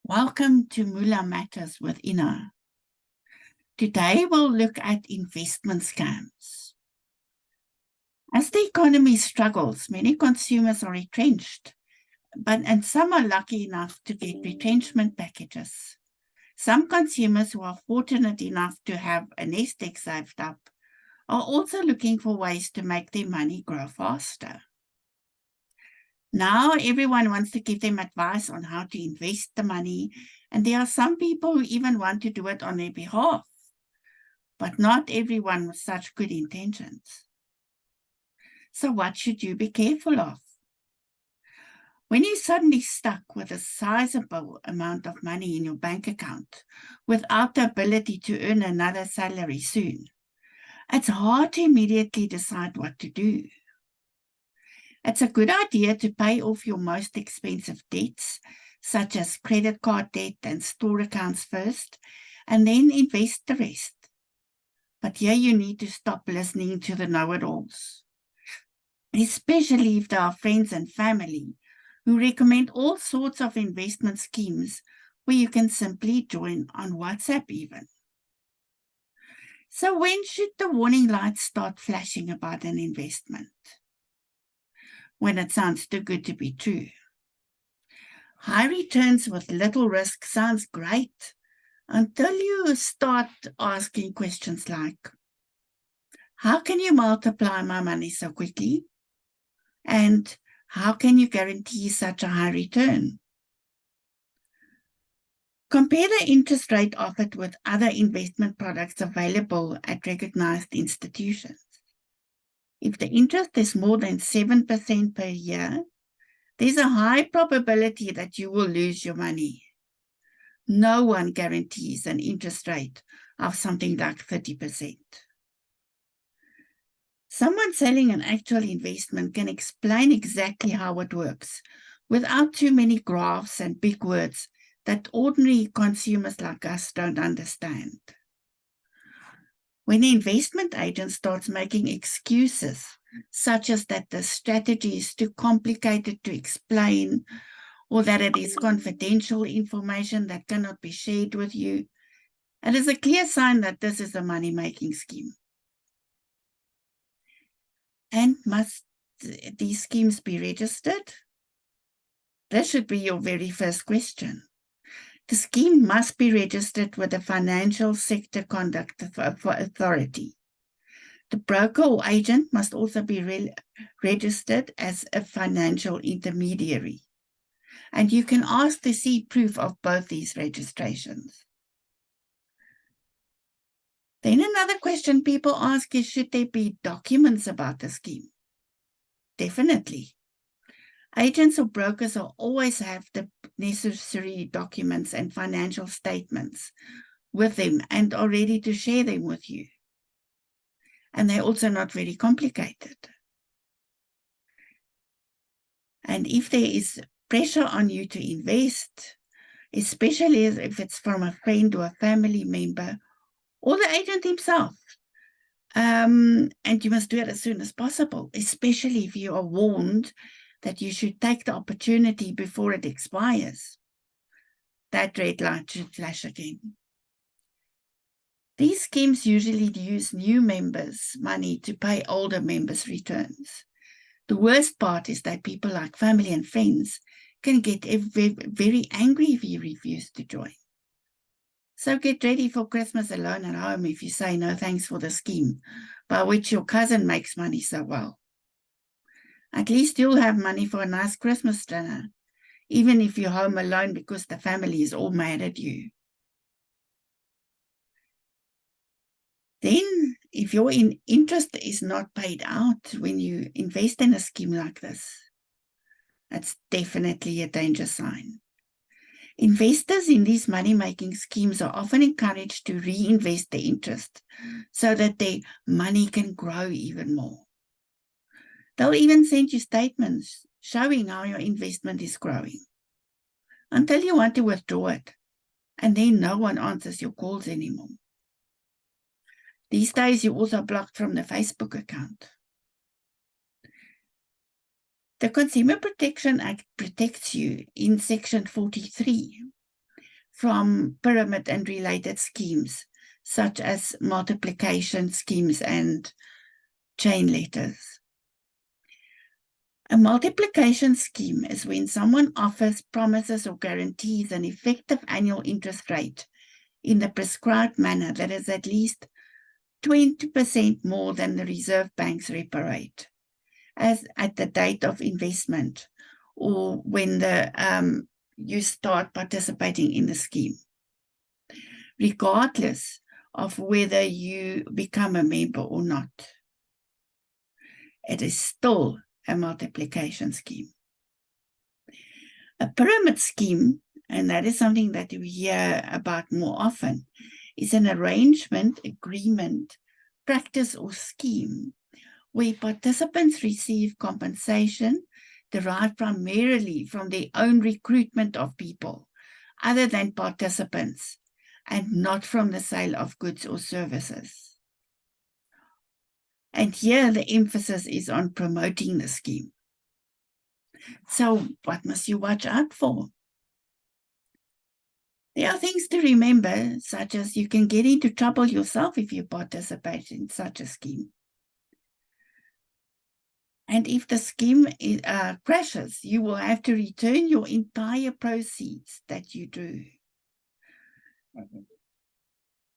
Welcome to Moolah Matters with Ina. Today we'll look at investment scams. As the economy struggles, many consumers are retrenched, and some are lucky enough to get retrenchment packages. Some consumers who are fortunate enough to have a nest egg saved up are also looking for ways to make their money grow faster. Now everyone wants to give them advice on how to invest the money, and there are some people who even want to do it on their behalf. But not everyone with such good intentions. So what should you be careful of? When you're suddenly stuck with a sizable amount of money in your bank account without the ability to earn another salary soon, it's hard to immediately decide what to do. It's a good idea to pay off your most expensive debts, such as credit card debt and store accounts first, and then invest the rest. But here you need to stop listening to the know-it-alls, especially if there are friends and family who recommend all sorts of investment schemes where you can simply join on WhatsApp even. So when should the warning lights start flashing about an investment? When it sounds too good to be true. High returns with little risk sounds great until you start asking questions like, how can you multiply my money so quickly? And how can you guarantee such a high return? Compare the interest rate offered with other investment products available at recognized institutions. If the interest is more than 7% per year, there's a high probability that you will lose your money. No one guarantees an interest rate of something like 30%. Someone selling an actual investment can explain exactly how it works without too many graphs and big words that ordinary consumers like us don't understand. When the investment agent starts making excuses, such as that the strategy is too complicated to explain, or that it is confidential information that cannot be shared with you, it is a clear sign that this is a money-making scheme. And must these schemes be registered? This should be your very first question. The scheme must be registered with the Financial Sector Conduct Authority. The broker or agent must also be registered as a financial intermediary. And you can ask to see proof of both these registrations. Then another question people ask is, should there be documents about the scheme? Definitely. Agents or brokers will always have the necessary documents and financial statements with them and are ready to share them with you. And they're also not very complicated. And if there is pressure on you to invest, especially if it's from a friend or a family member or the agent himself, and you must do it as soon as possible, especially if you are warned that you should take the opportunity before it expires. That red light should flash again. These schemes usually use new members' money to pay older members' returns. The worst part is that people like family and friends can get very angry if you refuse to join. So get ready for Christmas alone at home if you say no thanks for the scheme, by which your cousin makes money so well. At least you'll have money for a nice Christmas dinner, even if you're home alone because the family is all mad at you. Then, if your interest is not paid out when you invest in a scheme like this, that's definitely a danger sign. Investors in these money-making schemes are often encouraged to reinvest the interest so that their money can grow even more. They'll even send you statements showing how your investment is growing until you want to withdraw it, and then no one answers your calls anymore. These days, you're also blocked from the Facebook account. The Consumer Protection Act protects you in Section 43. from pyramid and related schemes, such as multiplication schemes and chain letters. A multiplication scheme is when someone offers, promises, or guarantees an effective annual interest rate in the prescribed manner that is at least 20% more than the Reserve Bank's repo rate, as at the date of investment or when you start participating in the scheme, regardless of whether you become a member or not. It is still a multiplication scheme. A pyramid scheme, and that is something that we hear about more often, is an arrangement, agreement, practice, or scheme where participants receive compensation derived primarily from their own recruitment of people other than participants and not from the sale of goods or services. And here the emphasis is on promoting the scheme. So what must you watch out for? There are things to remember, such as you can get into trouble yourself if you participate in such a scheme. And if the scheme crashes, you will have to return your entire proceeds that you drew.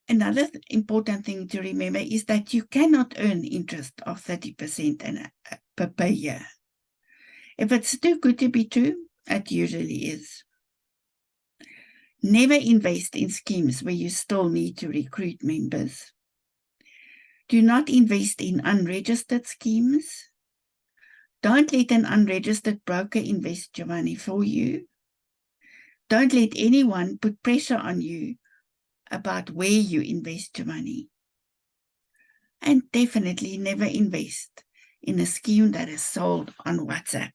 Another important thing to remember is that you cannot earn interest of 30% per year. If it's too good to be true, it usually is. Never invest in schemes where you still need to recruit members. Do not invest in unregistered schemes. Don't let an unregistered broker invest your money for you. Don't let anyone put pressure on you about where you invest your money. And definitely never invest in a scheme that is sold on WhatsApp.